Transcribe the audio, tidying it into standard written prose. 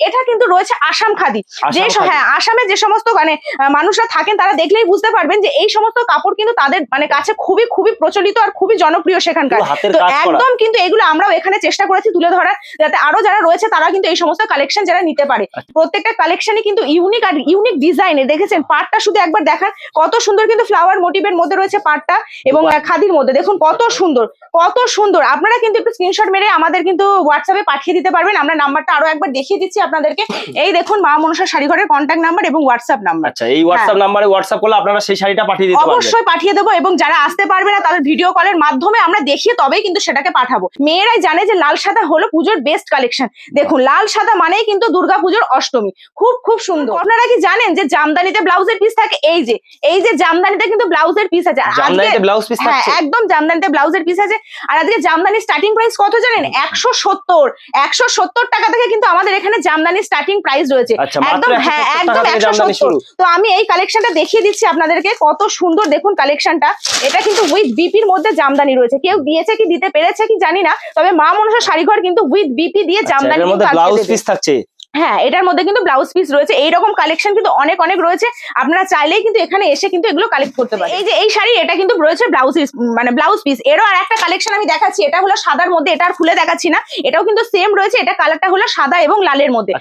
এটা কিন্তু রয়েছে আসাম খাদি। যে হ্যাঁ, আসামে যে সমস্ত মানে মানুষরা থাকেন তারা দেখলেই বুঝতে পারবেন যে এই সমস্ত কাপড় কিন্তু তাদের মানে কাছে খুবই খুবই প্রচলিত আর খুবই জনপ্রিয় সেখানকার। তো একদম কিন্তু এগুলো আমরাও এখানে চেষ্টা করেছি তুলে ধরার, যাতে আরো যারা রয়েছে তারা কিন্তু এই সমস্ত কালেকশন যারা নিতে পারে। প্রত্যেকটা কালেকশনই কিন্তু ইউনিক আর ইউনিক ডিজাইনের। দেখেছেন পাটটা শুধু একবার দেখান, কত সুন্দর কিন্তু ফ্লাওয়ার মোটিভের মধ্যে রয়েছে পাটটা এবং খাদির মধ্যে দেখুন কত সুন্দর কত সুন্দর। আপনারা কিন্তু একটু স্ক্রিনশট মেরে আমাদের কিন্তু হোয়াটসঅ্যাপে পাঠিয়ে দিতে পারবেন। আমরা নাম্বারটা আরো একবার দেখিয়ে দিচ্ছি আপনাদেরকে। এই দেখুন মা মনসা শাড়ি ঘরের কন্ট্যাক্ট নাম্বার এবং হোয়াটসঅ্যাপ নাম্বার। আচ্ছা, এই হোয়াটসঅ্যাপ নাম্বারে হোয়াটসঅ্যাপ করলে আপনারা সেই শাড়িটা পাঠিয়ে দিতে পারবেন। অবশ্যই পাঠিয়ে দেবো, এবং যারা আসতে পারবে না তাদের ভিডিও কলের মাধ্যমে আমরা দেখিয়ে তবেই কিন্তু সেটাকে পাঠাবো। মেয়েরাই জানে যে লাল সাদা হলো পুজোর বেস্ট কালেকশন। দেখুন লাল সাদা মানেই কিন্তু দুর্গাপুজোর অষ্টমী। খুব খুব সুন্দর। আপনারা কি জানেন যে জামদানিতে ব্লাউজের পিস থাকে? এই যে জামদানিতে কিন্তু ব্লাউজের পিস আছে। জামদানিতে ব্লাউজ পিস হ্যাঁ, একদম জামদানিতে ব্লাউজের পিস আছে। আর আজকে জামদানি স্টার্টিং প্রাইস কত জানেন? 170 টাকা থেকে কিন্তু আমাদের এখানে জামদানি স্টার্টিং প্রাইস রয়েছে। একদম হ্যাঁ, একদম 170। তো আমি এই কালেকশনটা দেখিয়ে দিচ্ছি আপনাদেরকে, কত সুন্দর দেখুন কালেকশনটা। এটা কিন্তু উইথ বিপির মধ্যে জামদানি রয়েছে। কেউ দিয়েছে কি দিতে পেরেছে কি জানি না, তবে মা মনসা শাড়িঘর কিন্তু উইথ বিপি দিয়ে জামদানি ব্লাউজ পিস থাকছে। হ্যাঁ, এটার মধ্যে কিন্তু ব্লাউজ পিস রয়েছে। এইরকম কালেকশন কিন্তু অনেক অনেক রয়েছে। আপনারা চাইলেই কিন্তু এখানে এসে কিন্তু এগুলো কালেক্ট করতে পারেন। এই যে এই শাড়ি, এটা কিন্তু রয়েছে ব্লাউজ মানে ব্লাউজ পিস। এরও আর একটা কালেকশন আমি দেখাচ্ছি। এটা হলো সাদার মধ্যে, এটা আর খুলে দেখাচ্ছি না। এটাও কিন্তু সেম রয়েছে। এটা কালারটা হলো সাদা এবং লালের মধ্যে।